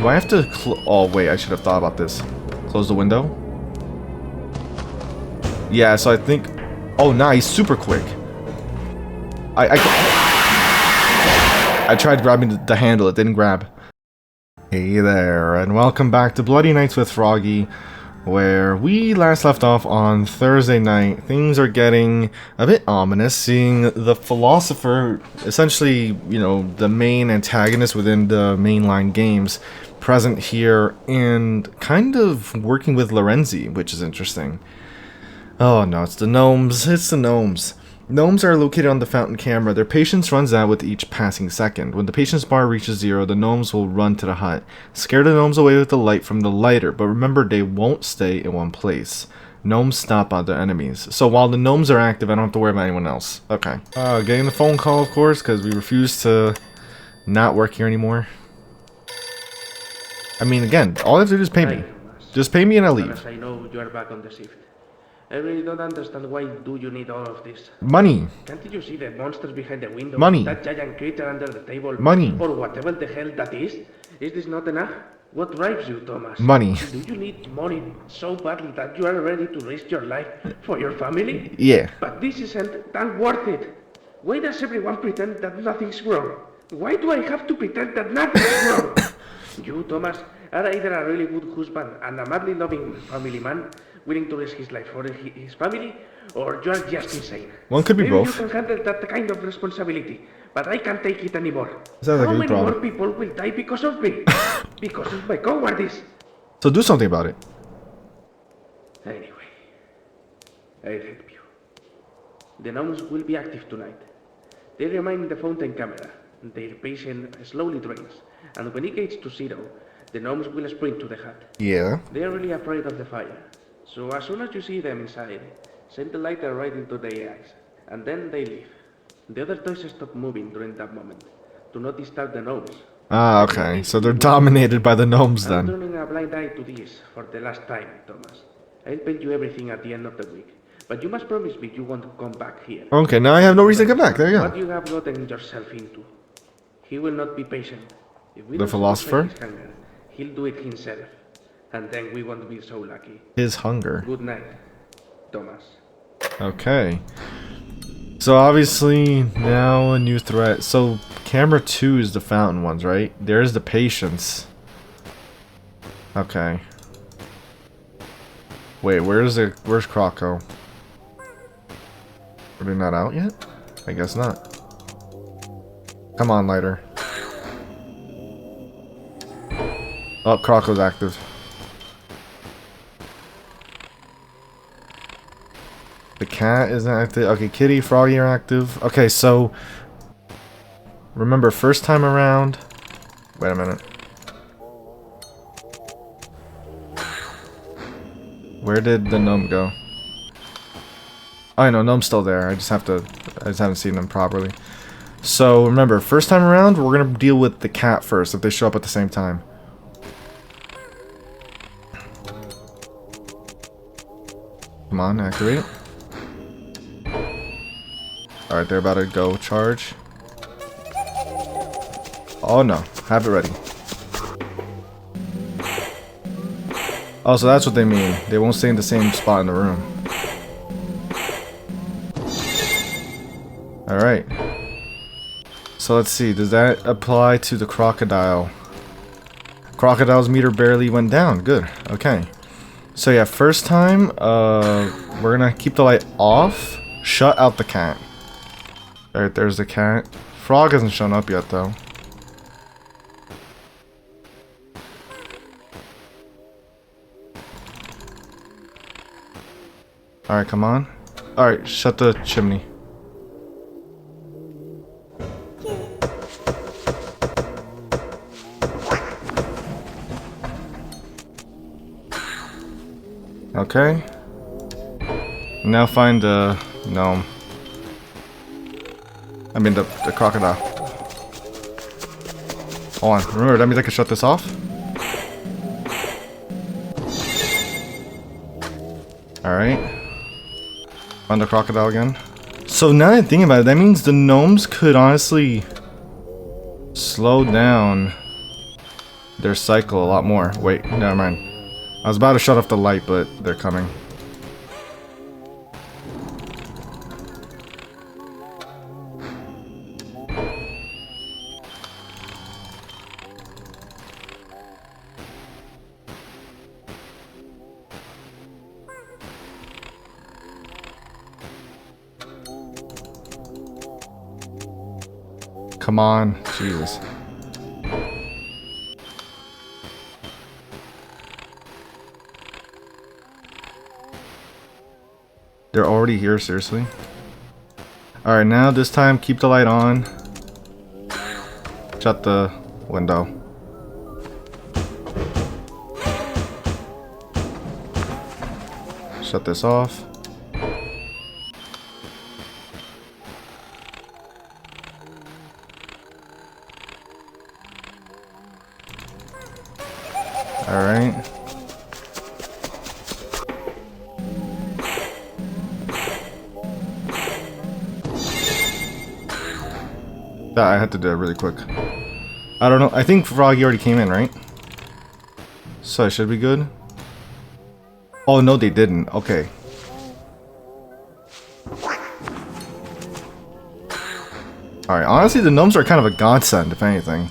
Do I have to oh wait, I should have thought about this. Close the window? Yeah, so I think... Oh, nice. Super quick. I tried grabbing the handle. It didn't grab. Hey there, and welcome back to Bloody Nights with Froggy, where we last left off on Thursday night. Things are getting a bit ominous, seeing the philosopher, essentially, you know, the main antagonist within the mainline games, present here and kind of working with Lorenzi, which is interesting. Oh no, it's the gnomes. It's the gnomes. Gnomes are located on the fountain camera. Their patience runs out with each passing second. When the patience bar reaches 0, the gnomes will run to the hut. Scare the gnomes away with the light from the lighter, but remember they won't stay in one place. Gnomes stop on their enemies. So while the gnomes are active, I don't have to worry about anyone else. Okay. Getting the phone call, of course, because we refuse to not work here anymore. I mean, again, all I have to do is pay me. Just pay me and I'll leave. I know you are back on the shift. I really don't understand why do you need all of this. Money. Can't you see the monsters behind the window? Money. That giant creature under the table? Money. Or whatever the hell that is? Is this not enough? What drives you, Thomas? Money. Do you need money so badly that you are ready to risk your life for your family? Yeah. But this isn't that worth it. Why does everyone pretend that nothing's wrong? Why do I have to pretend that nothing's wrong? You, Thomas, are either a really good husband and a madly loving family man, willing to risk his life for his family, or you are just insane. One could be Maybe both. you can handle that kind of responsibility, but I can't take it anymore. Sounds like How a good many problem. more people will die because of me? Because of my cowardice? So do something about it. Anyway, I'll help you. The gnomes will be active tonight. They remain in the fountain camera. Their patience slowly drains, and when it gets to 0, the gnomes will sprint to the hut. Yeah. They are really afraid of the fire. So as soon as you see them inside, send the lighter right into their eyes, and then they leave. The other toys stop moving during that moment. Do not disturb the gnomes. Ah, okay. So they're dominated by the gnomes I'm then. turning a blind eye to this for the last time, Thomas. I'll pay you everything at the end of the week, but you must promise me you won't come back here. Okay, now I have no reason to come back. There you What go. you have gotten yourself into. He will not be patient. If we The don't philosopher? satisfy his hunger, he'll do it himself. And then we won't be so lucky. His hunger. Good night, Thomas. Okay. So obviously now a new threat. So camera 2 is the fountain ones, right? There's the patience. Okay. Wait, where's Croco? Are they not out yet? I guess not. Come on, lighter. Oh, Croco's active. The cat isn't active. Okay, Kitty, Froggy are active. Okay, so remember, first time around. Wait a minute. Where did the gnome go? Oh, I know, gnome's still there. I just haven't seen them properly. So remember, first time around, we're gonna deal with the cat first if they show up at the same time. Come on, activate it. Alright, they're about to go charge. Oh no, have it ready. Oh, so that's what they mean. They won't stay in the same spot in the room. Alright. So let's see, does that apply to the crocodile? Crocodile's meter barely went down. Good, okay. So yeah, first time, we're gonna keep the light off. Shut out the cat. Alright, there's the cat. Frog hasn't shown up yet, though. Alright, come on. Alright, shut the chimney. Okay. Now find the gnome. I mean the crocodile. Hold on, remember that means I can shut this off? Alright. Find the crocodile again. So now that I think about it, that means the gnomes could honestly slow down their cycle a lot more. Wait, never mind. I was about to shut off the light, but they're coming. Come on, Jesus. They're already here, seriously? Alright, now this time keep the light on. Shut the window. Shut this off. Alright. I had to do it really quick. I don't know. I think Froggy already came in, right? So I should be good. Oh, no, they didn't. Okay. Alright, honestly, the gnomes are kind of a godsend, if anything.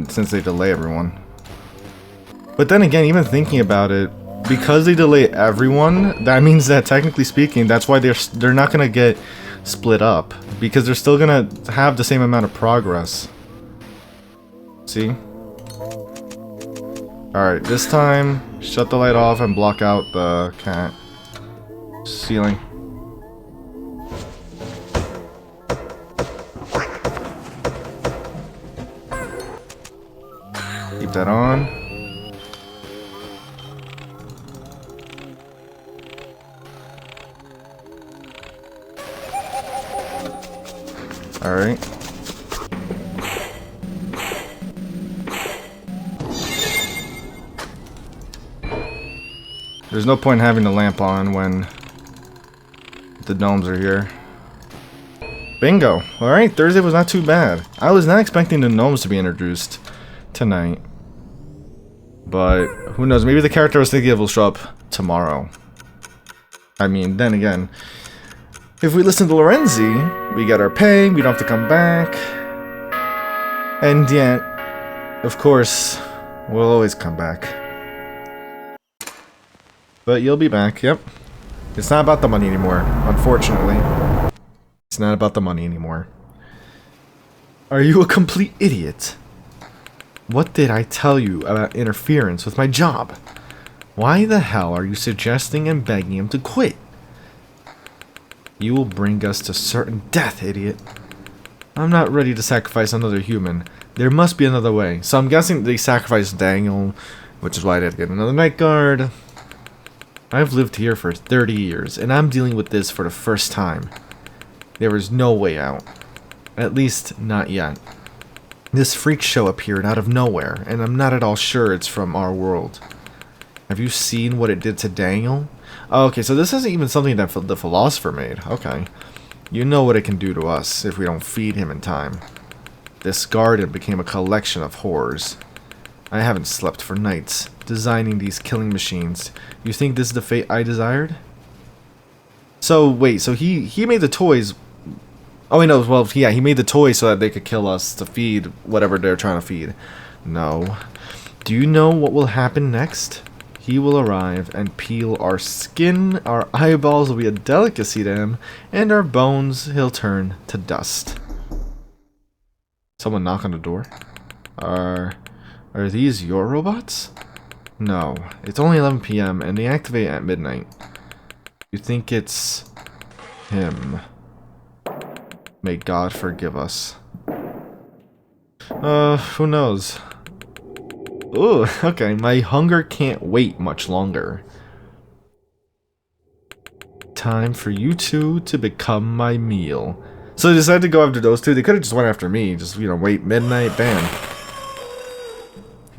Since they delay everyone. But then again, even thinking about it, because they delay everyone, that means that technically speaking, that's why they're not gonna get split up, because they're still gonna have the same amount of progress. See? Alright, this time, shut the light off and block out the cat ceiling. Keep that on. Alright. There's no point in having the lamp on when the gnomes are here. Bingo! Alright, Thursday was not too bad. I was not expecting the gnomes to be introduced tonight. But who knows, maybe the character I was thinking of will show up tomorrow. I mean, then again, if we listen to Lorenzi, we get our pay, we don't have to come back. And yet, of course, we'll always come back. But you'll be back, yep. It's not about the money anymore, unfortunately. It's not about the money anymore. Are you a complete idiot? What did I tell you about interference with my job? Why the hell are you suggesting and begging him to quit? You will bring us to certain death, idiot. I'm not ready to sacrifice another human. There must be another way. So I'm guessing they sacrificed Daniel, which is why I had to get another night guard. I've lived here for 30 years, and I'm dealing with this for the first time. There is no way out. At least, not yet. This freak show appeared out of nowhere, and I'm not at all sure it's from our world. Have you seen what it did to Daniel? Oh, okay, so this isn't even something that the philosopher made. Okay. You know what it can do to us if we don't feed him in time. This garden became a collection of horrors. I haven't slept for nights, designing these killing machines. You think this is the fate I desired? So, wait, so he made the toys... Oh, wait, no, well, yeah, he made the toys so that they could kill us to feed whatever they're trying to feed. No. Do you know what will happen next? He will arrive and peel our skin, our eyeballs will be a delicacy to him, and our bones he'll turn to dust. Someone knock on the door? Are these your robots? No, it's only 11 PM and they activate at midnight. You think it's him? May God forgive us. Who knows? Ooh, okay, my hunger can't wait much longer. Time for you two to become my meal. So they decided to go after those two. They could have just went after me. Just, you know, wait, midnight, bam.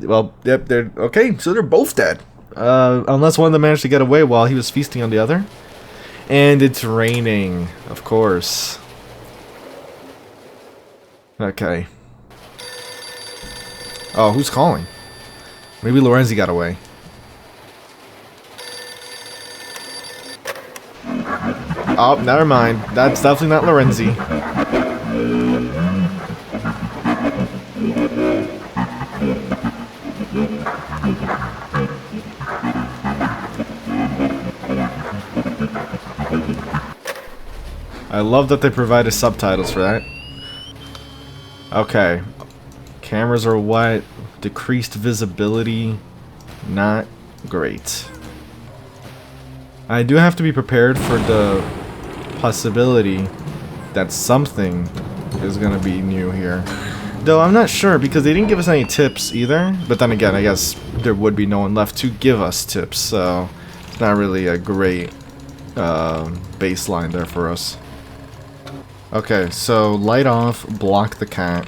Well, yep, they're... Okay, so they're both dead. Unless one of them managed to get away while he was feasting on the other. And it's raining, of course. Okay. Oh, who's calling? Maybe Lorenzi got away. Oh, never mind. That's definitely not Lorenzi. I love that they provided subtitles for that. Okay. Cameras are wet. Decreased visibility. Not great. I do have to be prepared for the possibility that something is going to be new here. Though I'm not sure because they didn't give us any tips either. But then again, I guess there would be no one left to give us tips. So it's not really a great baseline there for us. Okay, so light off, block the cat.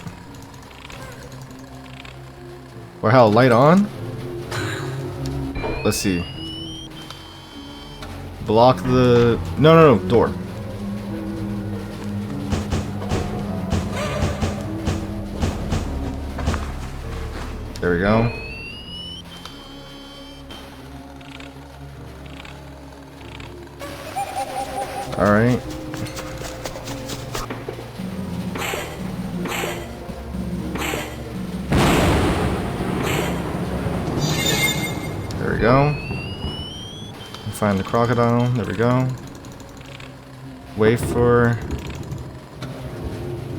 Or hell, light on? Let's see. Block the... No, door. There we go. Alright. There we go. Find the crocodile. There we go. Wait for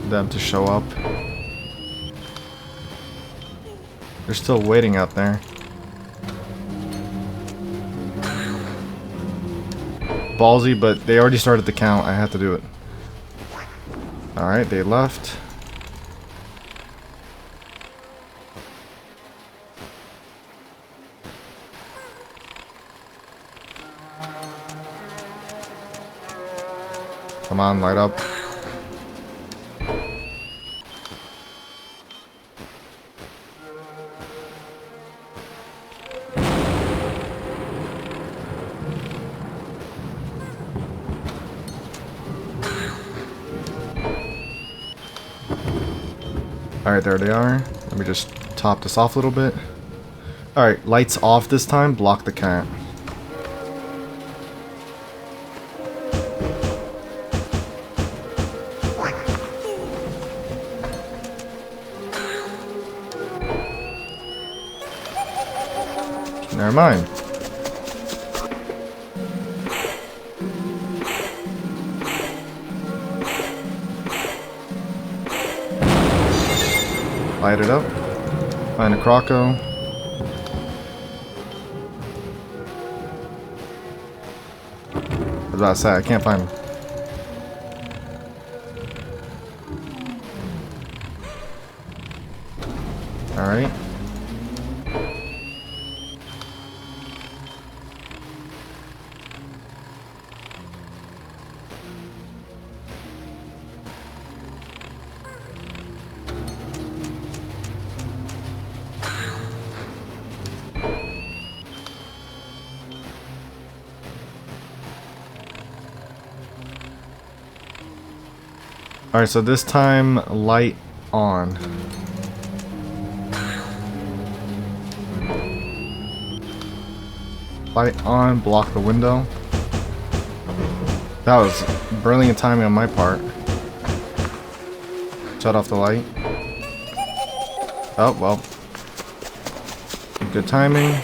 them to show up. They're still waiting out there. Ballsy, but they already started the count. I had to do it. Alright, they left. Come on, light up. Alright, there they are. Let me just top this off a little bit. Alright, lights off this time. Block the cat. Never mind. Light it up. Find a croco. I was about to say, I can't find him. Alright. Alright, so this time, light on. Light on, block the window. That was brilliant timing on my part. Shut off the light. Oh, well. Good timing.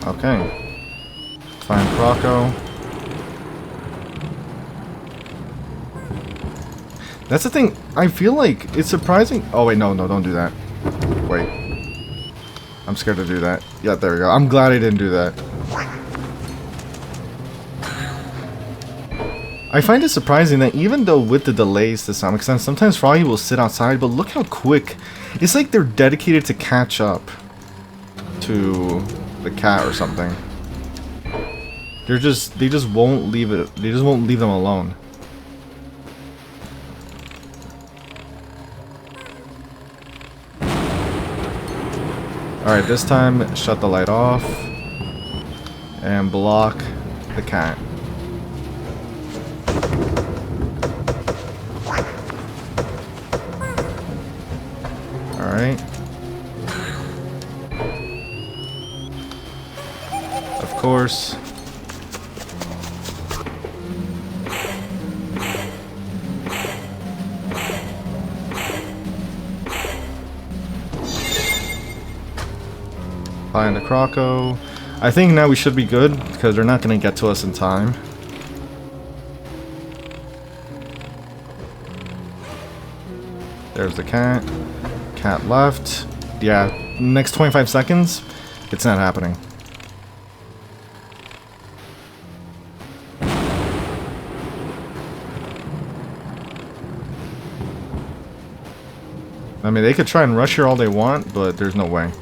Okay. Find Croco. That's the thing. I feel like it's surprising. Oh, wait, no, don't do that. Wait. I'm scared to do that. Yeah, there we go. I'm glad I didn't do that. I find it surprising that even though with the delays to some extent, sometimes Froggy will sit outside, but look how quick. It's like they're dedicated to catch up to the cat or something. They just won't leave it. They just won't leave them alone. Alright, this time shut the light off and block the cat. Alright. Of course. Find the Croco. I think now we should be good, because they're not going to get to us in time. There's the cat. Cat left. Yeah, next 25 seconds, it's not happening. I mean, they could try and rush here all they want, but there's no way.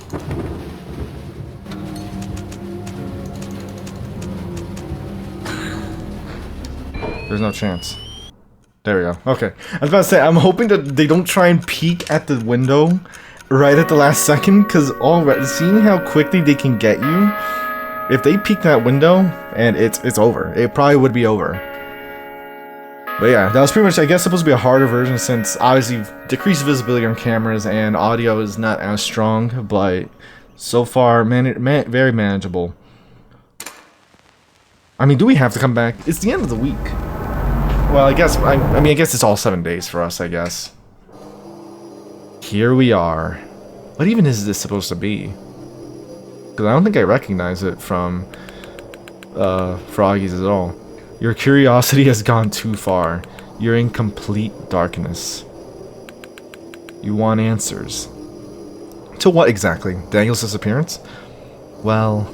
There's no chance. There we go. Okay. I was about to say, I'm hoping that they don't try and peek at the window right at the last second, because already seeing how quickly they can get you, if they peek that window, and it's over. It probably would be over. But yeah, that was pretty much, I guess, supposed to be a harder version, since obviously decreased visibility on cameras and audio is not as strong, but so far, very manageable. I mean, do we have to come back? It's the end of the week. Well, I guess, I mean, I guess it's all 7 days for us, I guess. Here we are. What even is this supposed to be? Because I don't think I recognize it from Froggy'S at all. Your curiosity has gone too far. You're in complete darkness. You want answers. To what exactly? Daniel's disappearance? Well,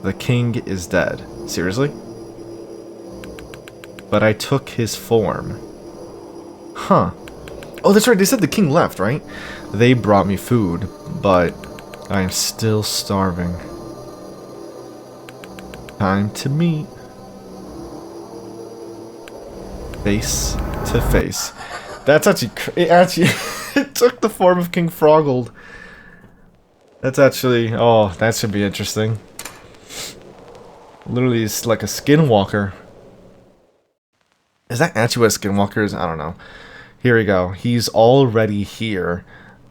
the king is dead. Seriously? But I took his form. Huh. Oh, that's right, they said the king left, right? They brought me food, but I am still starving. Time to meet. Face to face. That's actually... it took the form of King Froggold. That's actually... Oh, that should be interesting. Literally, it's like a skinwalker. Is that actually what a skinwalker is? I don't know. Here we go. He's already here.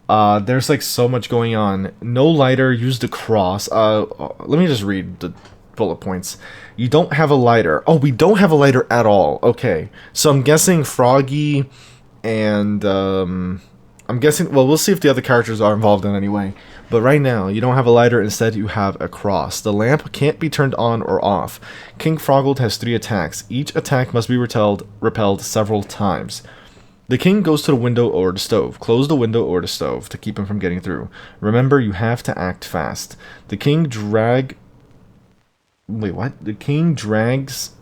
There's like so much going on. No lighter, use the cross. Let me just read the bullet points. You don't have a lighter. Oh, we don't have a lighter at all. Okay. So I'm guessing Froggy and I'm guessing, well, we'll see if the other characters are involved in any way. But right now, you don't have a lighter, instead you have a cross. The lamp can't be turned on or off. King Froggold has 3 attacks. Each attack must be repelled several times. The king goes to the window or the stove. Close the window or the stove to keep him from getting through. Remember, you have to act fast. The king Wait, what? The king drags...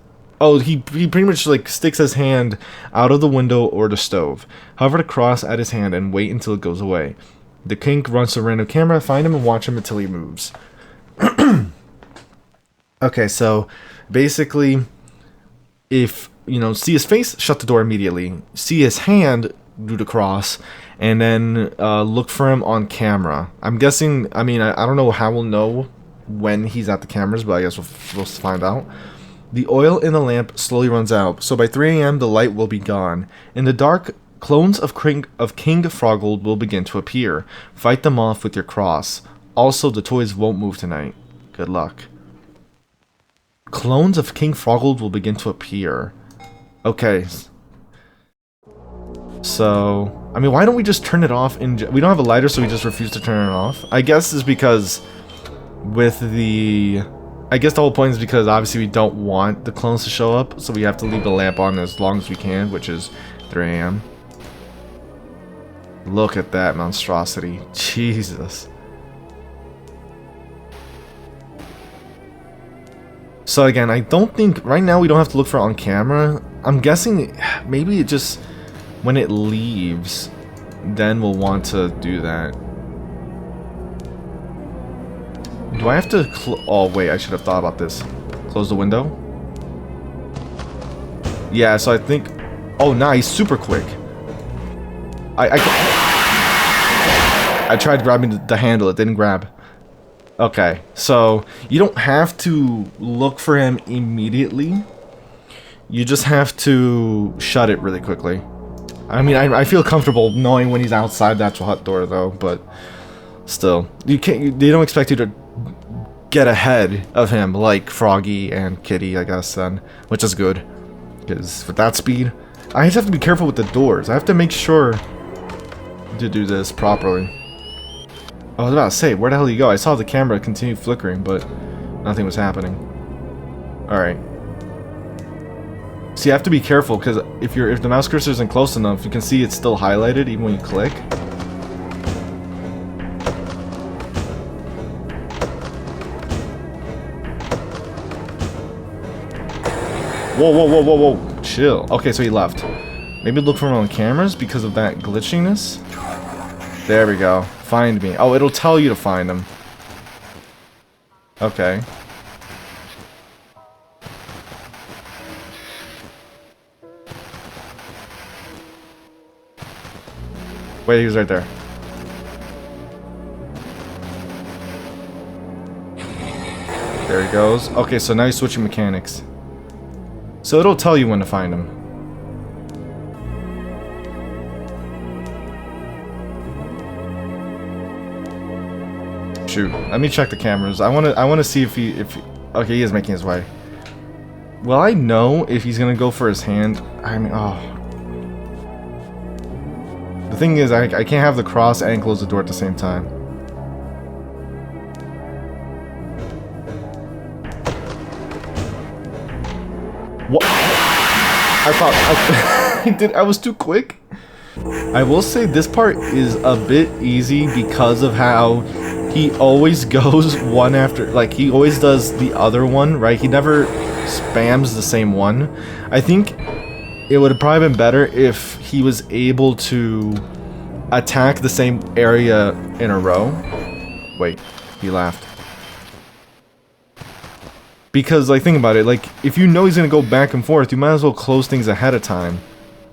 Oh, he pretty much like sticks his hand out of the window or the stove. Hover the cross at his hand and wait until it goes away. The king runs to a random camera, find him and watch him until he moves. Okay, so basically, if, you know, see his face, shut the door immediately. See his hand, do the cross, and then look for him on camera. I'm guessing, I mean, I don't know how we'll know when he's at the cameras, but I guess we'll find out. The oil in the lamp slowly runs out, so by 3 AM the light will be gone. In the dark, clones of King Froggold will begin to appear. Fight them off with your cross. Also, the toys won't move tonight. Good luck. Clones of King Froggold will begin to appear. Okay. So, I mean, why don't we just turn it off? We don't have a lighter, so we just refuse to turn it off. I guess it's because with the... I guess the whole point is because obviously we don't want the clones to show up, so we have to leave the lamp on as long as we can, which is 3 AM. Look at that monstrosity. Jesus. So again, I don't think... Right now we don't have to look for it on camera. I'm guessing maybe it just... When it leaves, then we'll want to do that. Do I have to oh wait, I should have thought about this. Close the window? Yeah, so I think... Oh, nice, super quick. I tried grabbing the handle, it didn't grab. Okay, so you don't have to look for him immediately. You just have to shut it really quickly. I mean, I feel comfortable knowing when he's outside the actual hut door, though, but still. You can't, they don't expect you to get ahead of him like Froggy and Kitty, I guess, then, which is good. Because with that speed, I just have to be careful with the doors. I have to make sure to do this properly. I was about to say, where the hell did he go? I saw the camera continue flickering, but nothing was happening. Alright. See, I have to be careful, because if the mouse cursor isn't close enough, you can see it's still highlighted even when you click. Whoa, whoa, whoa, whoa, whoa. Chill. Okay, so he left. Maybe look for him on cameras because of that glitchiness. There we go. Find me. Oh, it'll tell you to find him. Okay. Wait, he was right there. There he goes. Okay, so now he's switching mechanics. So it'll tell you when to find him. Shoot. Let me check the cameras. I wanna see if he okay, he is making his way. Well, I know if he's gonna go for his hand. I mean, oh. The thing is, I can't have the cross and close the door at the same time. What? I thought I was too quick. I will say this part is a bit easy because of how he always goes one after, like he always does the other one, right? He never spams the same one. I think it would have probably been better if he was able to attack the same area in a row. Wait, he laughed. Because, like, think about it, like, if you know he's gonna go back and forth, you might as well close things ahead of time.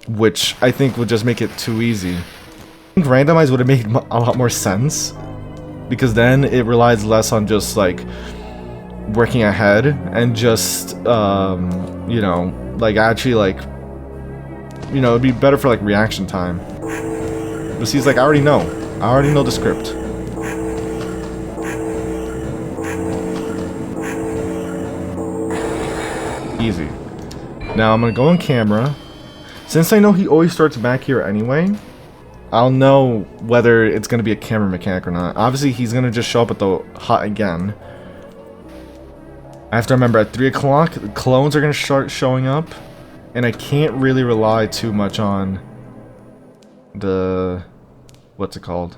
Which I think would just make it too easy. I think randomized would have made a lot more sense. Because then it relies less on just, like, working ahead and just, you know, like, actually, like, you know, it'd be better for, like, reaction time. But he's like, I already know the script. Easy. Now I'm gonna go on camera. Since I know he always starts back here anyway, I'll know whether it's gonna be a camera mechanic or not. Obviously, he's gonna just show up at the hut again. I have to remember at 3 o'clock, the clones are gonna start showing up, and I can't really rely too much on the what's it called?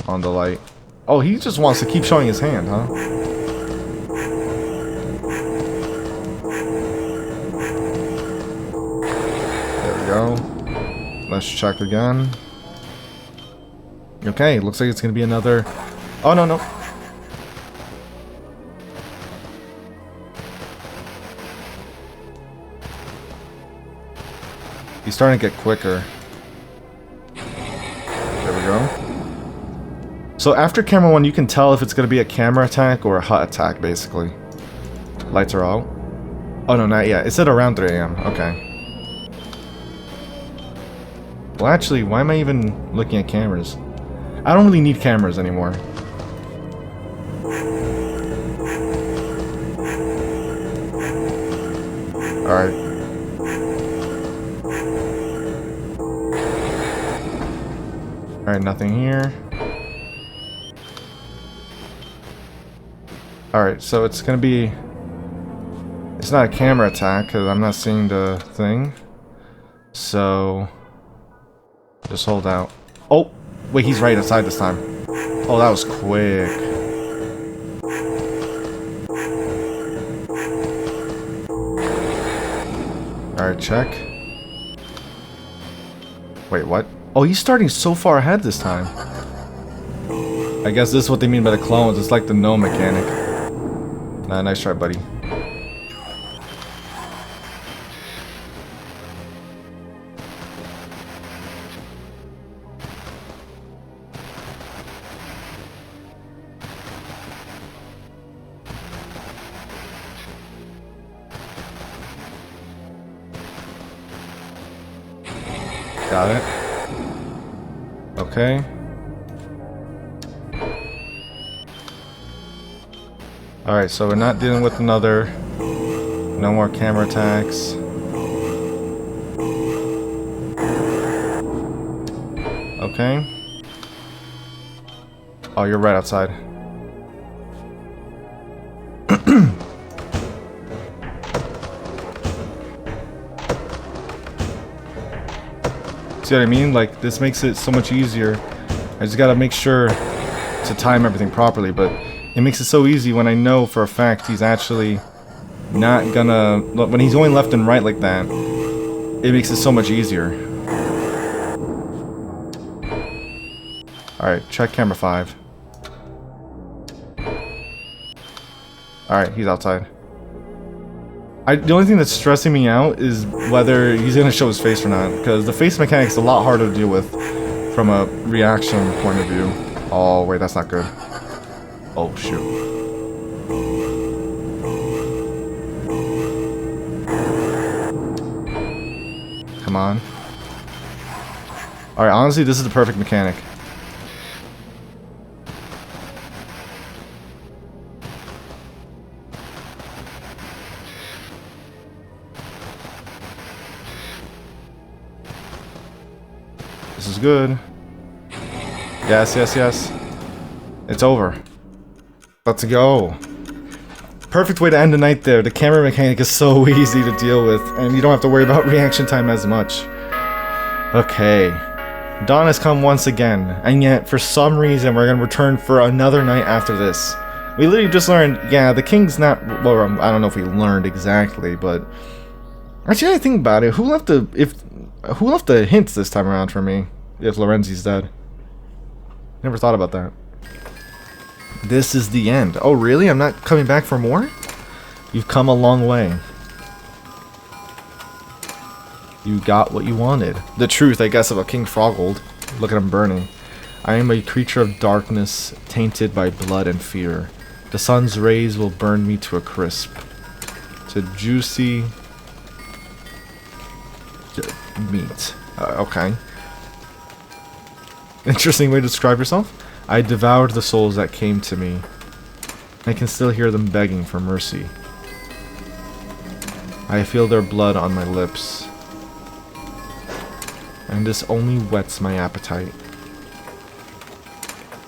On the light. Oh, he just wants to keep showing his hand, huh? Go. Let's check again. Okay, looks like it's gonna be another. Oh no no. He's starting to get quicker. There we go. So after camera 1, you can tell if it's gonna be a camera attack or a hut attack, basically. Lights are out. Oh no, not yet. It said around 3 AM. Okay. Well, actually, why am I even looking at cameras? I don't really need cameras anymore. Alright. Alright, nothing here. Alright, so it's gonna be... It's not a camera attack, because I'm not seeing the thing. So... Just hold out. Oh! Wait, he's right outside this time. Oh, that was quick. Alright, check. Wait, what? Oh, he's starting so far ahead this time. I guess this is what they mean by the clones. It's like the no mechanic. Nah, nice try, buddy. Got it. Okay. Alright, so we're not dealing with another. No more camera attacks. Okay. Oh, you're right outside. See what I mean? Like, this makes it so much easier. I just gotta make sure to time everything properly, but it makes it so easy when I know for a fact he's actually not gonna... When he's going left and right like that, it makes it so much easier. Alright, check camera 5. Alright, he's outside. The only thing that's stressing me out is whether he's gonna show his face or not, because the face mechanic's a lot harder to deal with from a reaction point of view. Oh, wait, that's not good. Oh, shoot. Come on. Alright, honestly, this is the perfect mechanic. This is good. Yes, yes, yes. It's over. Let's go. Perfect way to end the night there. The camera mechanic is so easy to deal with, and you don't have to worry about reaction time as much. Okay. Dawn has come once again, and yet, for some reason, we're gonna return for another night after this. We literally just learned, yeah, the king's not... Well, I don't know if we learned exactly, but... Actually, I think about it. Who left the hints this time around for me? If Lorenzi's dead. Never thought about that. This is the end. Oh, really? I'm not coming back for more? You've come a long way. You got what you wanted. The truth, I guess, about King Froggold. Look at him burning. I am a creature of darkness, tainted by blood and fear. The sun's rays will burn me to a crisp. To juicy... meat. Okay. Interesting way to describe yourself. I devoured the souls that came to me. I can still hear them begging for mercy. I feel their blood on my lips. And this only whets my appetite.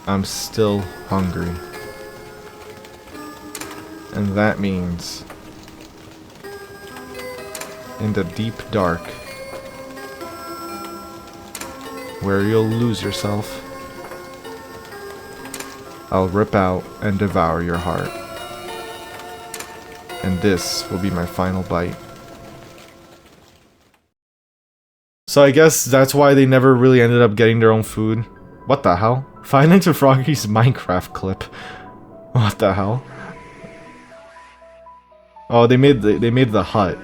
I'm still hungry. And that means... in the deep dark, where you'll lose yourself, I'll rip out and devour your heart. And this will be my final bite. So I guess that's why they never really ended up getting their own food. What the hell? Five Nights at Froggy's Minecraft clip. What the hell? Oh, they made the hut.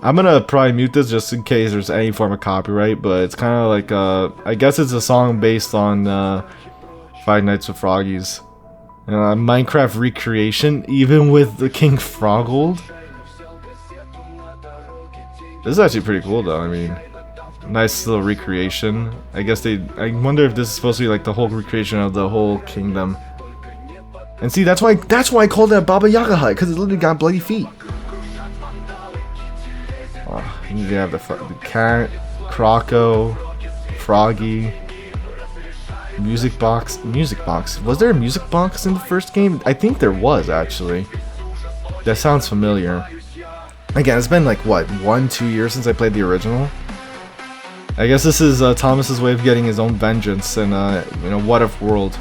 I'm gonna probably mute this just in case there's any form of copyright, but it's kind of like I guess it's a song based on Five Nights with Froggy's Minecraft recreation, even with the King Froggold. This is actually pretty cool, though. I mean, nice little recreation. I guess I wonder if this is supposed to be like the whole recreation of the whole kingdom. And see, that's why I called it a Baba Yaga hut, because it literally got bloody feet. Oh, you have the cat, Croco, Froggy, music box. Was there a music box in the first game? I think there was, actually. That sounds familiar. Again, it's been like, what, 1-2 years since I played the original? I guess this is Thomas's way of getting his own vengeance in a what if world.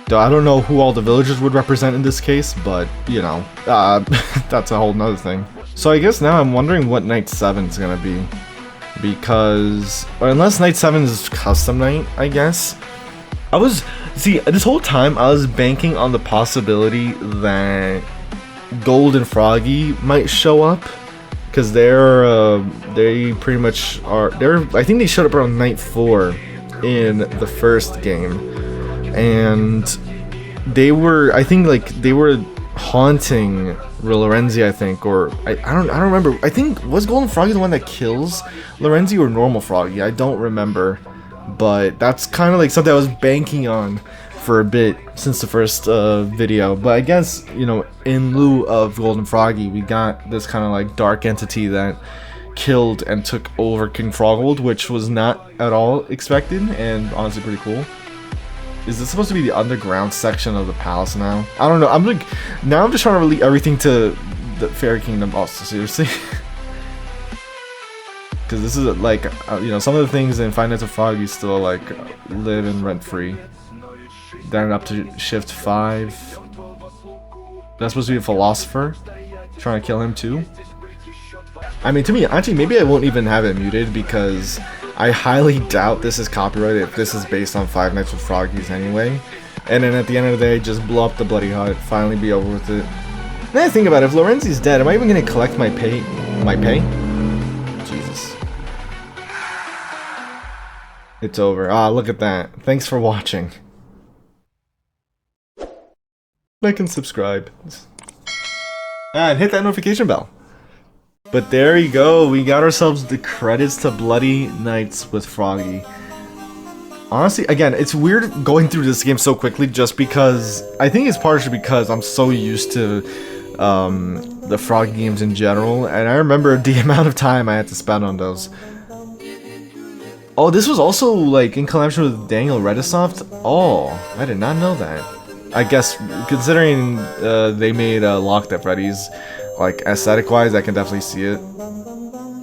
Though I don't know who all the villagers would represent in this case, but, you know, that's a whole nother thing. So I guess now I'm wondering what Night 7 is gonna be. Because, unless Night 7 is custom night, I guess. See, this whole time I was banking on the possibility that Gold and Froggy might show up. Because they pretty much are, I think they showed up around Night 4 in the first game. And they were, I think, like, they were haunting Lorenzi, I think, or I don't remember. I think was Golden Froggy the one that kills Lorenzi or normal Froggy? I don't remember, but that's kind of like something I was banking on for a bit since the first video. But I guess, you know, in lieu of Golden Froggy, we got this kind of like dark entity that killed and took over King Froggold, which was not at all expected and honestly pretty cool. Is this supposed to be the underground section of the palace now? I don't know. I'm like, now I'm just trying to relate everything to the Fairy Kingdom. Oh, seriously? Because this is like, you know, some of the things in Five Nights at Froggy's still like live in rent free. Then up to shift 5. That's supposed to be a philosopher. Trying to kill him too. I mean, to me, actually, maybe I won't even have it muted because I highly doubt this is copyrighted if this is based on Five Nights with Froggy's anyway. And then at the end of the day, just blow up the bloody hut, finally be over with it. Then I think about it, if Lorenzi's dead, am I even gonna collect my pay? Jesus. It's over. Ah, look at that. Thanks for watching. Like and subscribe. And hit that notification bell. But there you go, we got ourselves the credits to Bloody Nights with Froggy. Honestly, again, it's weird going through this game so quickly just because, I think it's partially because I'm so used to the Froggy games in general, and I remember the amount of time I had to spend on those. Oh, this was also like in collaboration with Daniel Redisoft? Oh, I did not know that. I guess, considering they made Locked at Freddy's, like aesthetic wise, I can definitely see it.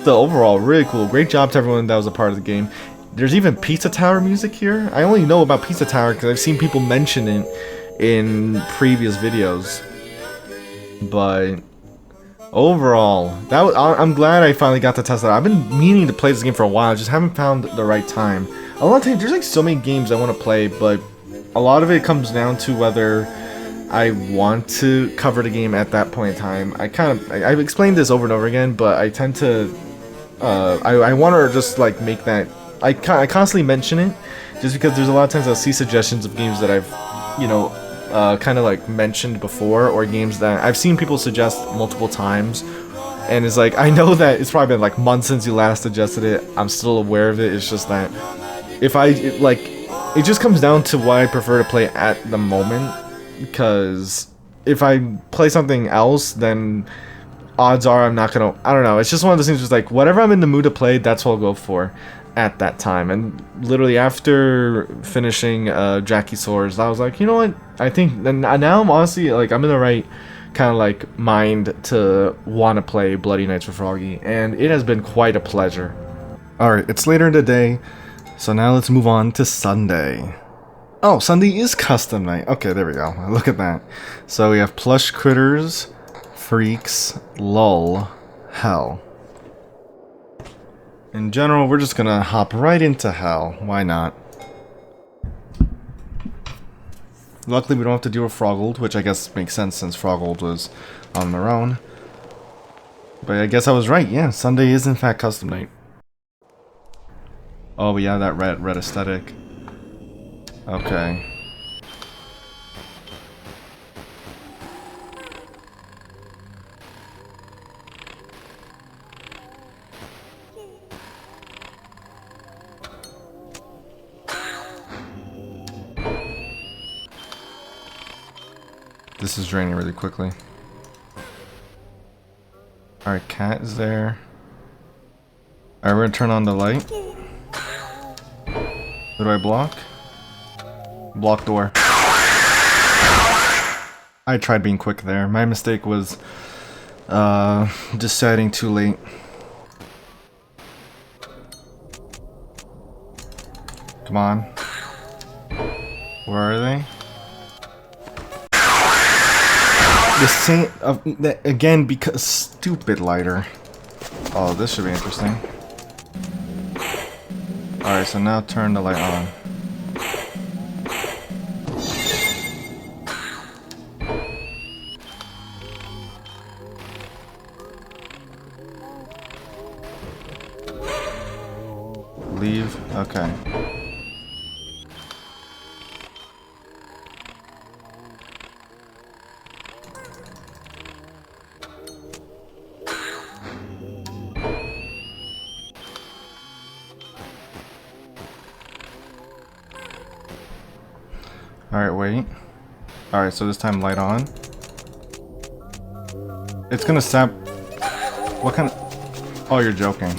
The overall, really cool. Great job to everyone that was a part of the game. There's even Pizza Tower music here. I only know about Pizza Tower because I've seen people mention it in previous videos. But overall, I'm glad I finally got to test that. I've been meaning to play this game for a while. I just haven't found the right time. A lot of times, there's like so many games I want to play, but a lot of it comes down to whether I want to cover the game at that point in time. I've explained this over and over again, but I tend to, I want to just like make that, I constantly mention it, just because there's a lot of times I'll see suggestions of games that I've, you know, kind of like mentioned before, or games that I've seen people suggest multiple times, and it's like, I know that it's probably been like months since you last suggested it, I'm still aware of it, it's just that, if it just comes down to what I prefer to play at the moment. Because if I play something else, then odds are I'm not gonna, I don't know, it's just one of those things, just like whatever I'm in the mood to play, that's what I'll go for at that time. And literally after finishing Jackie Soars, I was like, you know what, I think now I'm honestly like, I'm in the right kind of like mind to want to play Bloody Nights with Froggy, and it has been quite a pleasure. Alright, it's later in the day, so now let's move on to Sunday. Oh, Sunday is custom night. Okay, there we go. Look at that. So we have plush critters, freaks, lull, hell. In general, we're just gonna hop right into hell. Why not? Luckily, we don't have to deal with Froggold, which I guess makes sense since Froggold was on their own. But I guess I was right. Yeah, Sunday is in fact custom night. Oh, yeah, that red aesthetic. Okay. This is draining really quickly. Alright, cat is there. Alright, we're gonna turn on the light. What do I block? Block door. I tried being quick there. My mistake was deciding too late. Come on. Where are they? The same again, because stupid lighter. Oh, this should be interesting. Alright, so now turn the light on. Leave. Okay. Alright, wait. Alright, so this time light on. It's gonna sap... What kind of... Oh, you're joking.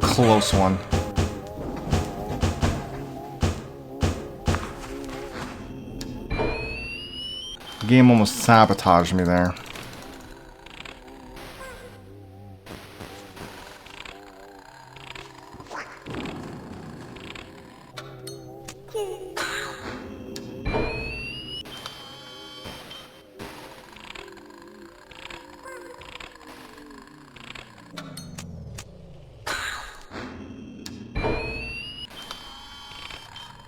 Close one. The game almost sabotaged me there.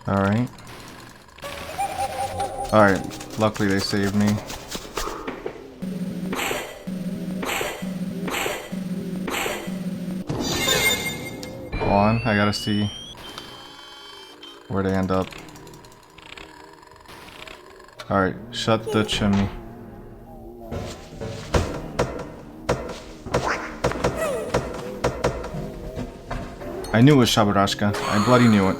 Alright. Alright, luckily they saved me. Hold on, I gotta see where they end up. Alright, shut the chimney. I knew it was Shabarashka. I bloody knew it.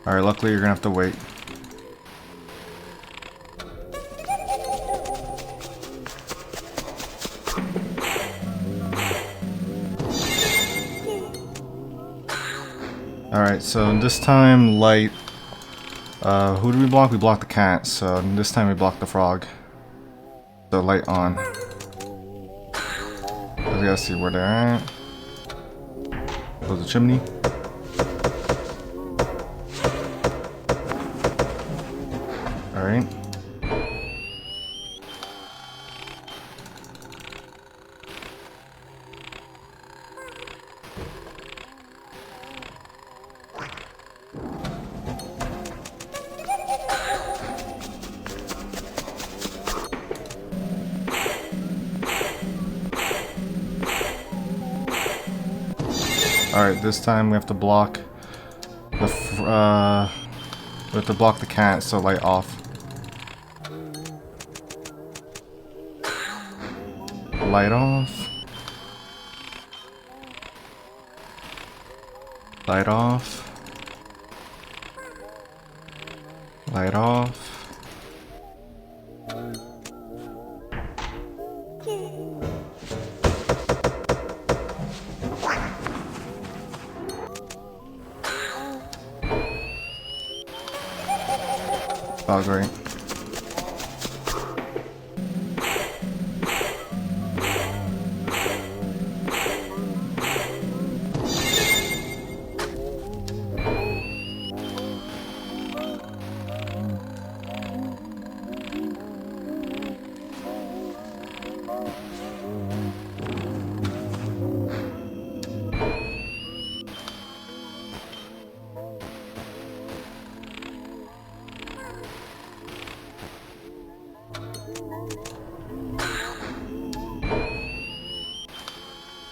Alright, luckily you're gonna have to wait. Alright, so this time light... who did we block? We blocked the cat, so this time we blocked the frog. So light on. We gotta see where they're at. Close the chimney. Alright. Alright, this time we have to block the we have to block the cat, so light off. Light off. Light off. Light off. Oh, great.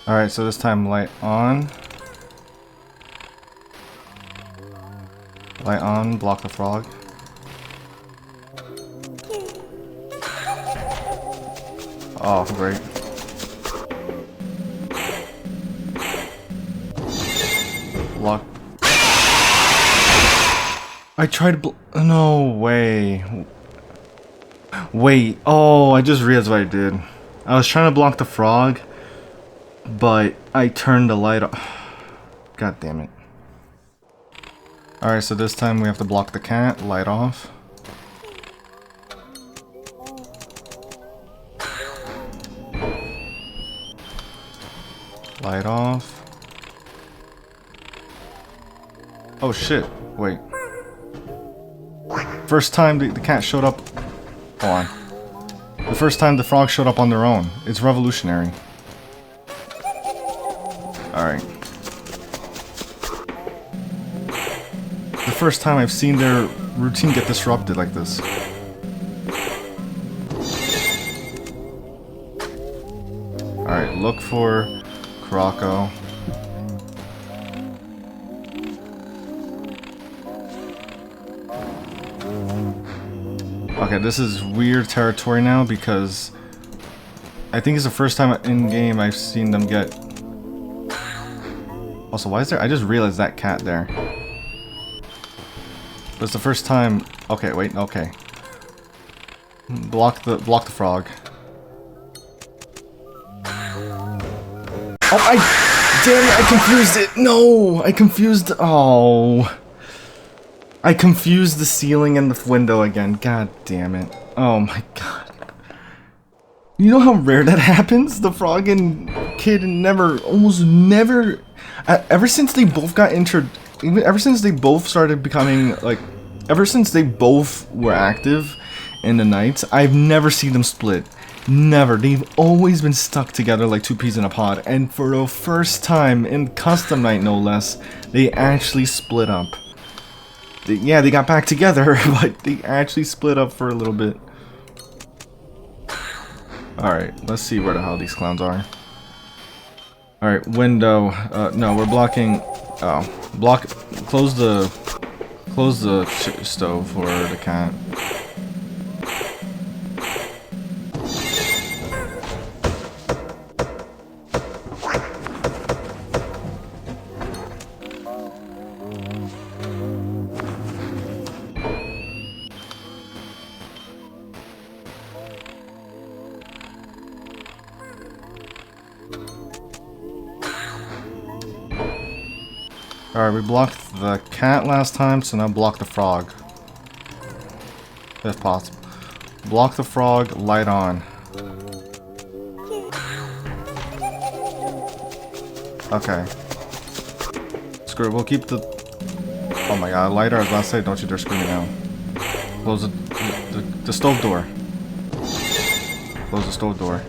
Alright, so this time light on. Light on, block the frog. Oh, great. Block. I tried to no way. Wait, oh, I just realized what I did. I was trying to block the frog, but I turned the light off. God damn it. Alright, so this time we have to block the cat, light off. Light off. Oh shit, wait. First time the cat showed up. Hold on. The first time the frog showed up on their own. It's revolutionary. Alright. The first time I've seen their routine get disrupted like this. Alright, look for Croco. Okay, this is weird territory now because I think it's the first time in game I've seen them get. Also, why is there? I just realized that cat there. But it's the first time. Okay, wait. Okay. Block the frog. Oh, damn it! I confused it. No, I confused. Oh. I confused the ceiling and the window again. God damn it. Oh my god. You know how rare that happens? The frog and kid almost never, ever since they both got ever since they both started becoming, like, ever since they both were active in the nights, I've never seen them split. Never. They've always been stuck together like two peas in a pod. And for the first time, in custom night no less, they actually split up. Yeah, they got back together, but they actually split up for a little bit. Alright, let's see where the hell these clowns are. Alright, window. No, we're blocking. Oh, close the stove for the cat. Alright, we blocked the cat last time, so now block the frog. If possible. Block the frog, light on. Okay. Screw it, we'll keep the... Oh my god, lighter, I was about to say, don't you dare scream it now. Close the stove door. Close the stove door.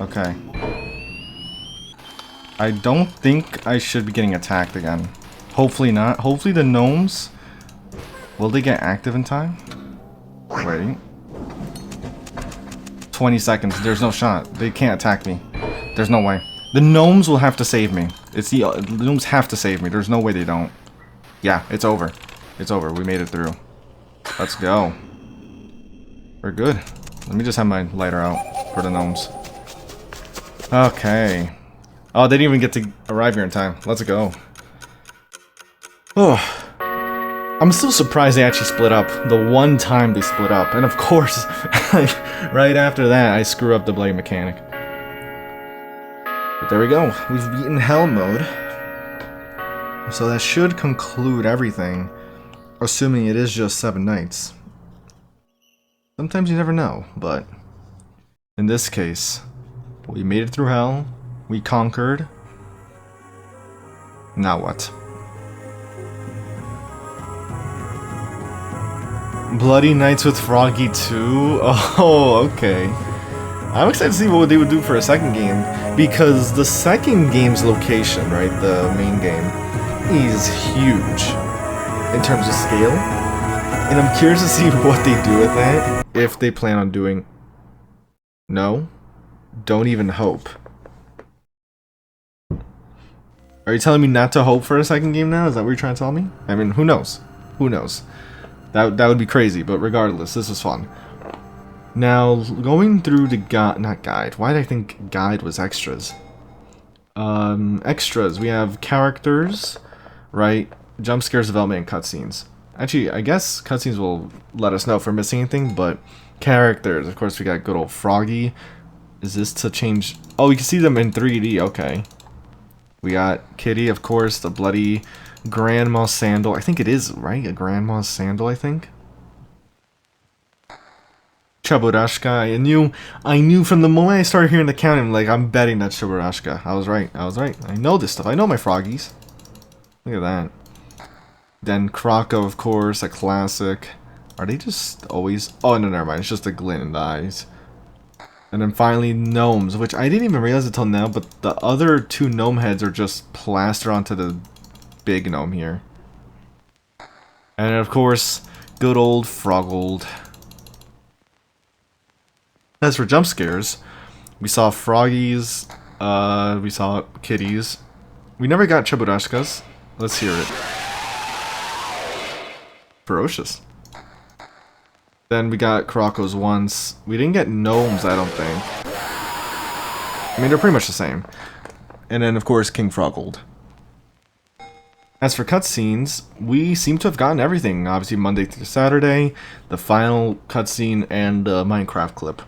Okay. I don't think I should be getting attacked again. Hopefully not. Hopefully the gnomes... Will they get active in time? Wait. 20 seconds. There's no shot. They can't attack me. There's no way. The gnomes will have to save me. The gnomes have to save me. There's no way they don't. Yeah, it's over. It's over. We made it through. Let's go. We're good. Let me just have my lighter out for the gnomes. Okay. Oh, they didn't even get to arrive here in time. Let's go. Oh. I'm still surprised they actually split up. The one time they split up. And of course, right after that, I screw up the blade mechanic. But there we go. We've beaten Hell mode. So that should conclude everything. Assuming it is just 7 nights. Sometimes you never know, but... in this case... we made it through hell. We conquered. Now what? Bloody Nights with Froggy 2? Oh, okay. I'm excited to see what they would do for a second game. Because the second game's location, right, the main game, is huge. In terms of scale. And I'm curious to see what they do with that. If they plan on doing... No? Don't even hope. Are you telling me not to hope for a second game now? Is that what you're trying to tell me? I mean, who knows? Who knows? That would be crazy, but regardless, this was fun. Now, going through the not guide. Why did I think guide was extras? Extras. We have characters, right? Jump scares, development, and cutscenes. Actually, I guess cutscenes will let us know if we're missing anything, but characters. Of course, we got good old Froggy. Is this to change? Oh, we can see them in 3D. Okay. We got Kitty, of course, the bloody Grandma's sandal. I think it is, right? A Grandma's sandal, I think. Cheburashka. I knew from the moment I started hearing the counting, like, I'm betting that's Cheburashka. I was right. I know this stuff. I know my Froggies. Look at that. Then Croco, of course, a classic. Are they just always... oh, no, never mind. It's just a glint in the eyes. And then finally, gnomes, which I didn't even realize until now, but the other 2 gnome heads are just plastered onto the big gnome here. And of course, good old Froggold. As for jump scares, we saw Froggy's, we saw Kitties. We never got Cheburashka's. Let's hear it. Ferocious. Then we got Crocos once. We didn't get gnomes, I don't think. I mean, they're pretty much the same. And then, of course, King Froggold. As for cutscenes, we seem to have gotten everything. Obviously, Monday through Saturday, the final cutscene, and the Minecraft clip.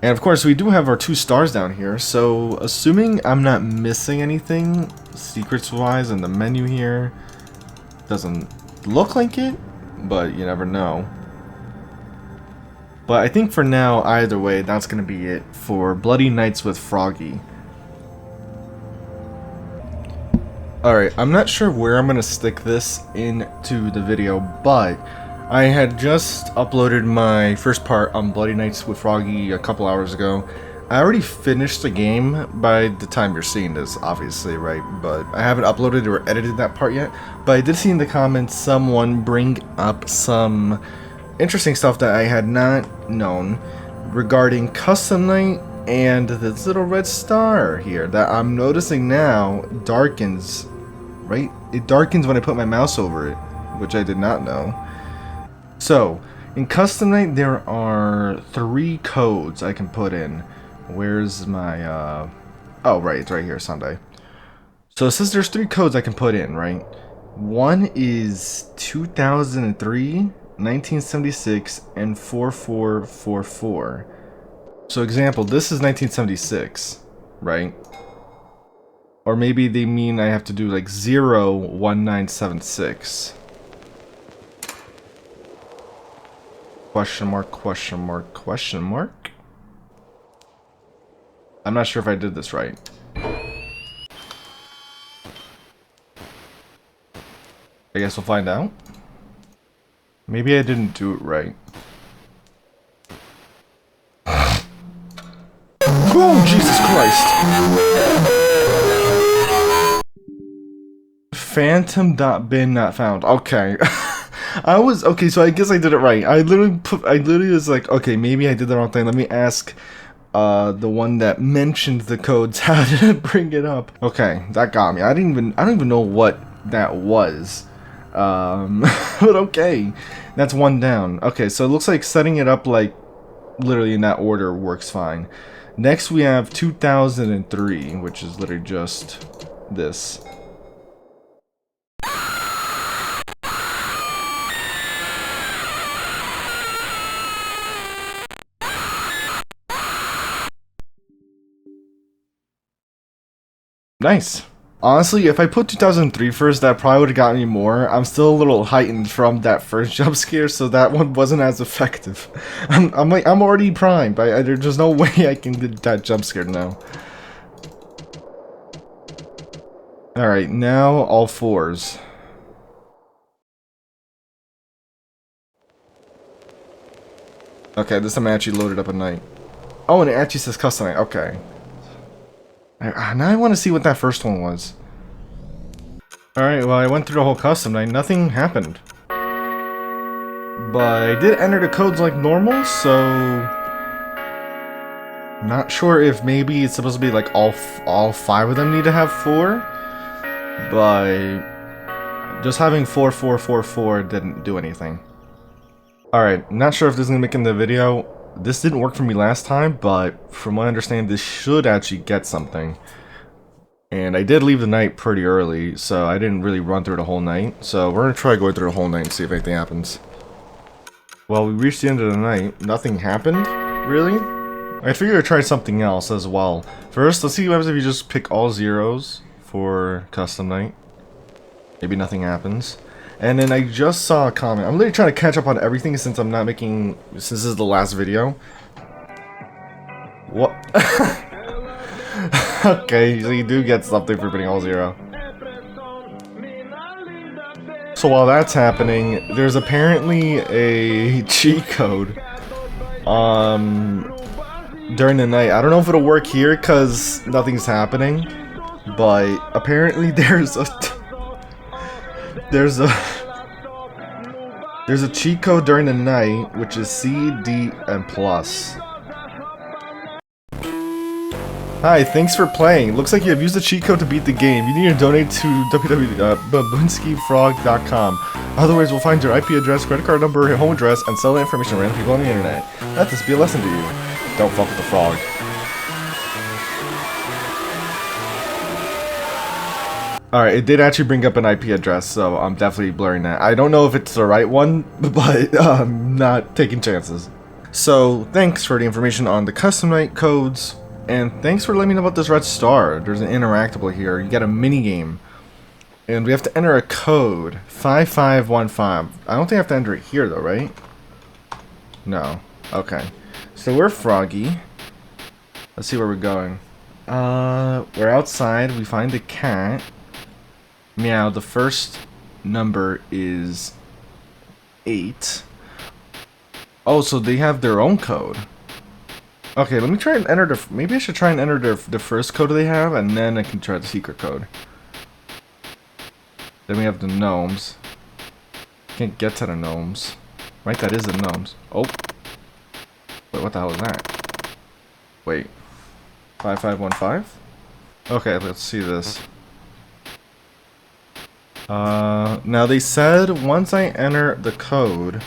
And of course, we do have our 2 stars down here, so assuming I'm not missing anything, secrets-wise, in the menu here, doesn't look like it, but you never know. But I think for now, either way, that's going to be it for Bloody Nights with Froggy. Alright, I'm not sure where I'm going to stick this into the video, but I had just uploaded my first part on Bloody Nights with Froggy a couple hours ago. I already finished the game by the time you're seeing this, obviously, right? But I haven't uploaded or edited that part yet. But I did see in the comments someone bring up some interesting stuff that I had not known regarding Custom Night and this little red star here that I'm noticing now darkens, right? It darkens when I put my mouse over it, which I did not know. So, in Custom Night, there are 3 codes I can put in. Where's my, oh, right, it's right here, Sunday. So it says there's 3 codes I can put in, right? One is 2003, 1976, and 4444. So example, this is 1976, right? Or maybe they mean I have to do like 01976. Question mark, question mark, question mark? I'm not sure if I did this right. I guess we'll find out. Maybe I didn't do it right. Oh, Jesus Christ! Phantom.bin not found. Okay. Okay, so I guess I did it right. I literally was like, okay, maybe I did the wrong thing. Let me ask the one that mentioned the codes how to bring it up. Okay, that got me. I don't even know what that was. But okay. That's 1 down. Okay, so it looks like setting it up like literally in that order works fine. Next we have 2003, which is literally just this. Nice. Honestly, if I put 2003 first, that probably would have gotten me more. I'm still a little heightened from that first jump scare, so that one wasn't as effective. I'm already primed. There's just no way I can get that jump scare now. Alright, now all 4s. Okay, this time I actually loaded up a night. Oh, and it actually says custom night. Okay. Now I want to see what that first one was. Alright, well I went through the whole custom night, nothing happened. But I did enter the codes like normal, so... Not sure if maybe it's supposed to be like all 5 of them need to have 4. But... just having 4444 didn't do anything. Alright, not sure if this is going to make it in the video. This didn't work for me last time, but from what I understand, this should actually get something. And I did leave the night pretty early, so I didn't really run through the whole night. So we're going to try going through the whole night and see if anything happens. Well, we reached the end of the night. Nothing happened, really? I figured I'd try something else as well. First, let's see what happens if you just pick all 0s for custom night. Maybe nothing happens. And then I just saw a comment. I'm literally trying to catch up on everything since I'm not making... Since this is the last video. What? Okay, so you do get something for putting all 0. So while that's happening, there's apparently a cheat code. During the night. I don't know if it'll work here because nothing's happening. But apparently there's a cheat code during the night, which is C, D, and plus. Hi, thanks for playing. Looks like you have used the cheat code to beat the game. You need to donate to www.babunskifrog.com. Otherwise, we'll find your IP address, credit card number, home address, and sell that information to random people on the internet. Let this be a lesson to you. Don't fuck with the frog. Alright, it did actually bring up an IP address, so I'm definitely blurring that. I don't know if it's the right one, but I'm not taking chances. So, thanks for the information on the custom night codes, and thanks for letting me know about this red star. There's an interactable here. You get a mini game, and we have to enter a code, 5515. I don't think I have to enter it here, though, right? No. Okay. So we're Froggy. Let's see where we're going. We're outside. We find a cat. Meow. The first number is 8. Oh, so they have their own code. Okay, let me try and enter the... Maybe I should try and enter the first code they have, and then I can try the secret code. Then we have the gnomes. Can't get to the gnomes. Right, that is the gnomes. Oh. Wait, what the hell is that? Wait. 5515? Okay, let's see this. Now they said once I enter the code,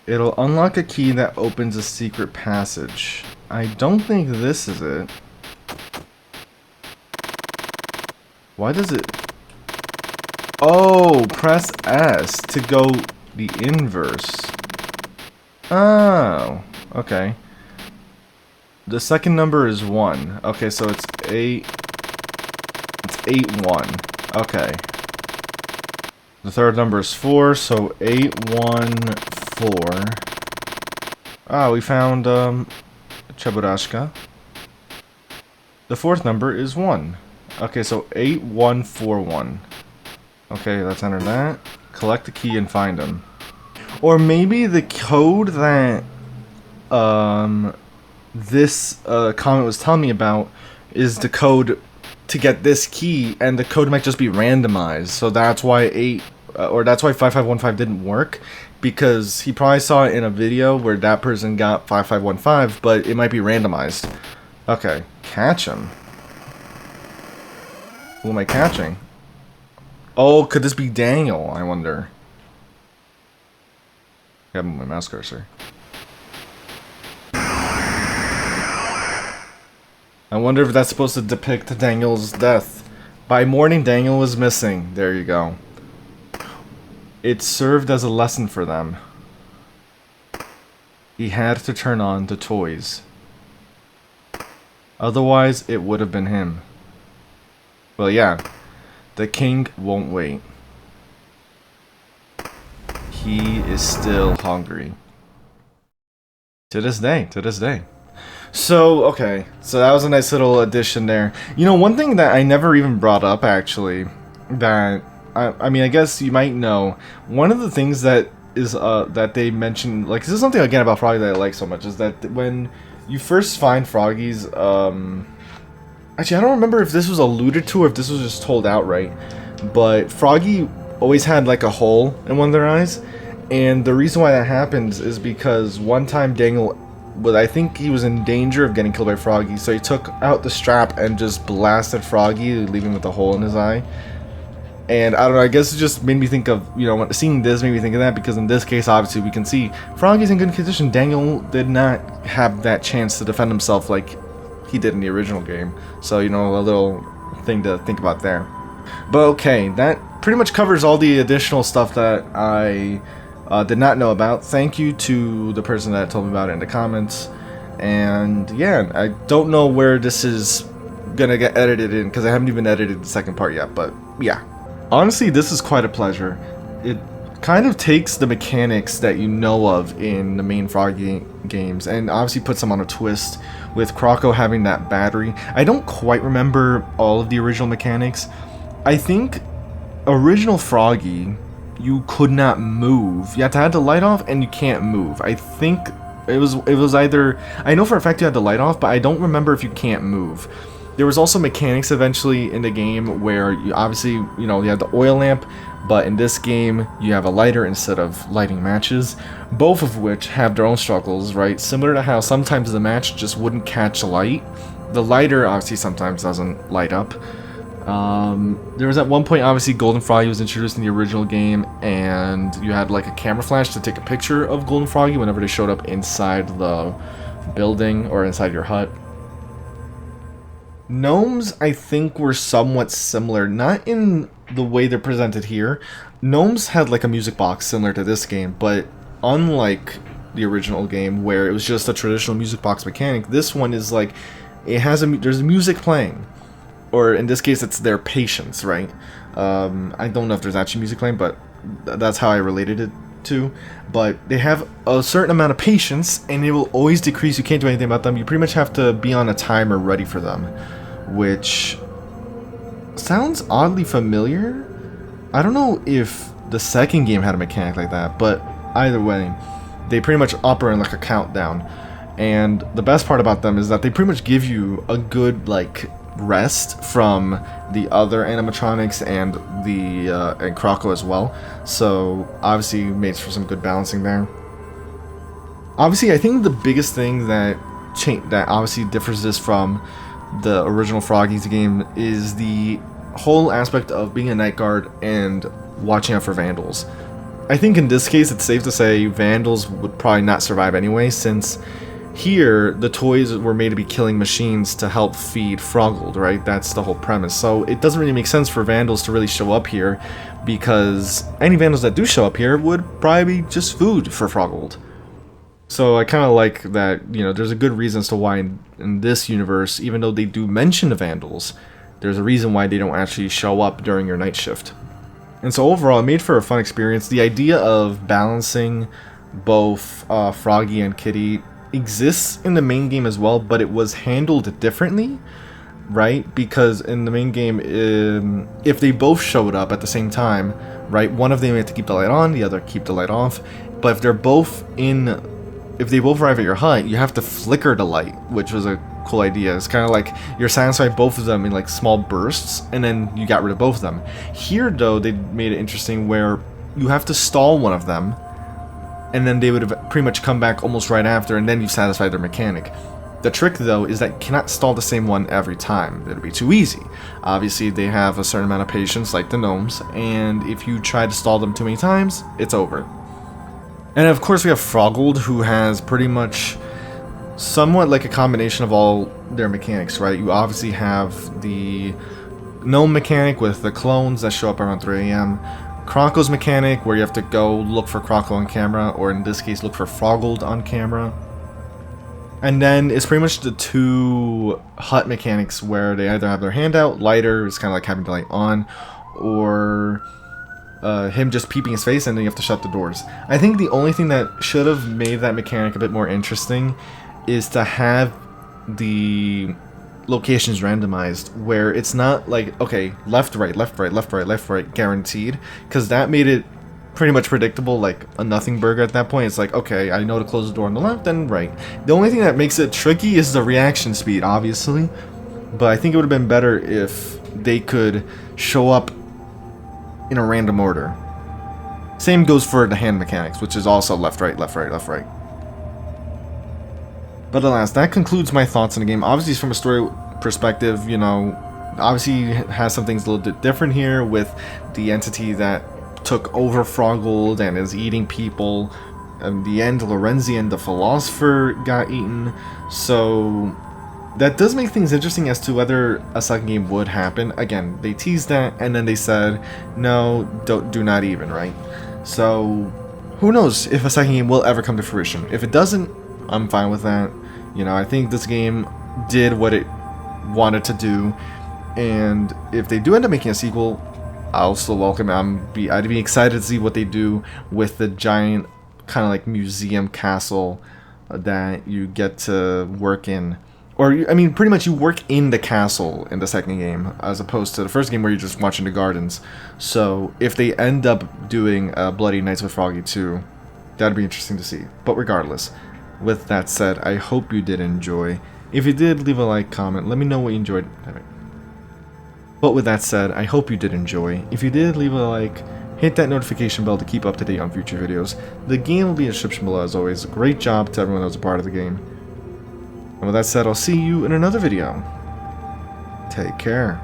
it'll unlock a key that opens a secret passage. I don't think this is it. Why does it... Oh, press S to go the inverse. Oh, okay. The second number is 1. Okay, so it's 8. It's 8-1. Okay. The third number is 4, so 8-1-4. Ah, we found Cheburashka. The fourth number is 1. Okay, so 8141. Okay, let's enter that. Collect the key and find him. Or maybe the code that this comment was telling me about is the code to get this key, and the code might just be randomized. So that's why that's why 5515 didn't work, because he probably saw it in a video where that person got 5515, but it might be randomized. Okay, catch him. Who am I catching? Oh, could this be Daniel, I wonder? I have my mouse cursor. I wonder if that's supposed to depict Daniel's death. By morning, Daniel was missing. There you go. It served as a lesson for them. He had to turn on the toys. Otherwise, it would have been him. Well, yeah. The king won't wait. He is still hungry. To this day, to this day. So, okay. So that was a nice little addition there. You know, one thing that I never even brought up, actually, that, I mean, I guess you might know, one of the things that is, that they mentioned, like, this is something, again, about Froggy that I like so much, is that when you first find Froggy's, actually, I don't remember if this was alluded to or if this was just told outright, but Froggy always had, like, a hole in one of their eyes, and the reason why that happens is because one time Daniel... But I think he was in danger of getting killed by Froggy, so he took out the strap and just blasted Froggy, leaving him with a hole in his eye. And I don't know, I guess it just made me think of, you know, seeing this made me think of that, because in this case, obviously, we can see Froggy's in good condition. Daniel did not have that chance to defend himself like he did in the original game. So, you know, a little thing to think about there. But okay, that pretty much covers all the additional stuff that I... did not know about. Thank you to the person that told me about it in the comments. And yeah, I don't know where this is gonna get edited in, because I haven't even edited the second part yet, but yeah. Honestly, this is quite a pleasure. It kind of takes the mechanics that you know of in the main Froggy games, and obviously puts them on a twist, with Croco having that battery. I don't quite remember all of the original mechanics. I think original Froggy, you could not move. You had to have the light off, and you can't move. I think it was either... I know for a fact you had the light off, but I don't remember if you can't move. There was also mechanics eventually in the game where you obviously, you know, you had the oil lamp, But in this game, you have a lighter instead of lighting matches, both of which have their own struggles, right? Similar to how sometimes the match just wouldn't catch light. The lighter obviously sometimes doesn't light up. There was at one point, obviously, Golden Froggy was introduced in the original game, and you had like a camera flash to take a picture of Golden Froggy whenever they showed up inside the building or inside your hut. Gnomes, I think, were somewhat similar, not in the way they're presented here. Gnomes had like a music box similar to this game, but unlike the original game where it was just a traditional music box mechanic, this one is like, there's music playing. Or in this case, it's their patience, right? I don't know if there's actually music playing, but that's how I related it to. But they have a certain amount of patience, and it will always decrease. You can't do anything about them. You pretty much have to be on a timer ready for them, which sounds oddly familiar. I don't know if the second game had a mechanic like that, but either way, they pretty much operate like a countdown. And the best part about them is that they pretty much give you a good, like, rest from the other animatronics and and Croco as well. So obviously makes for some good balancing there. Obviously, I think the biggest thing that obviously differs this from the original Froggy's game is the whole aspect of being a night guard and watching out for vandals. I think in this case it's safe to say vandals would probably not survive anyway, since here, the toys were made to be killing machines to help feed Froggold, right? That's the whole premise. So it doesn't really make sense for vandals to really show up here, because any vandals that do show up here would probably be just food for Froggold. So I kind of like that, you know, there's a good reason as to why in this universe, even though they do mention the vandals, there's a reason why they don't actually show up during your night shift. And so overall, it made for a fun experience. The idea of balancing both Froggy and Kitty exists in the main game as well, but it was handled differently, right? Because in the main game, if they both showed up at the same time, right, one of them had to keep the light on, the other keep the light off. But if they both arrive at your hut, you have to flicker the light, which was a cool idea. It's kind of like you're satisfying both of them in like small bursts, and then you got rid of both of them. Here, though, they made it interesting where you have to stall one of them, and then they would have pretty much come back almost right after, and then you've satisfied their mechanic. The trick, though, is that you cannot stall the same one every time. It'll be too easy. Obviously, they have a certain amount of patience, like the gnomes, and if you try to stall them too many times, it's over. And of course, we have Froggold, who has pretty much somewhat like a combination of all their mechanics, right? You obviously have the gnome mechanic with the clones that show up around 3 a.m., Croco's mechanic, where you have to go look for Croco on camera, or in this case, look for Froggold on camera. And then it's pretty much the two hut mechanics, where they either have their hand out, lighter, it's kind of like having the light on, or him just peeping his face, and then you have to shut the doors. I think the only thing that should have made that mechanic a bit more interesting is to have the locations randomized, where it's not like, okay, left, right, left, right, left, right, left, right, guaranteed, because that made it pretty much predictable, like a nothing burger at that point. It's like, okay, I know to close the door on the left and right. The only thing that makes it tricky is the reaction speed, obviously, but I think it would have been better if they could show up in a random order. Same goes for the hand mechanics, which is also left, right, left, right, left, right. But alas, that concludes my thoughts on the game. Obviously, from a story perspective, you know, obviously it has some things a little bit different here with the entity that took over Froggold and is eating people. In the end, Lorenzian, the philosopher, got eaten. So that does make things interesting as to whether a second game would happen. Again, they teased that, and then they said, no, do not even, right? So who knows if a second game will ever come to fruition. If it doesn't, I'm fine with that. You know, I think this game did what it wanted to do, and if they do end up making a sequel, I'll still welcome it. I'd be excited to see what they do with the giant kind of like museum castle that you get to work in. Or, I mean, pretty much you work in the castle in the second game, as opposed to the first game where you're just watching the gardens. So, if they end up doing Bloody Nights with Froggy 2, that'd be interesting to see. But regardless, with that said, I hope you did enjoy. If you did, leave a like, comment, let me know what you enjoyed. But with that said, I hope you did enjoy. If you did, leave a like, Hit that notification bell to keep up to date on future videos. The game will be in the description below as always. Great job to everyone that was a part of the game. And with that said, I'll see you in another video. Take care.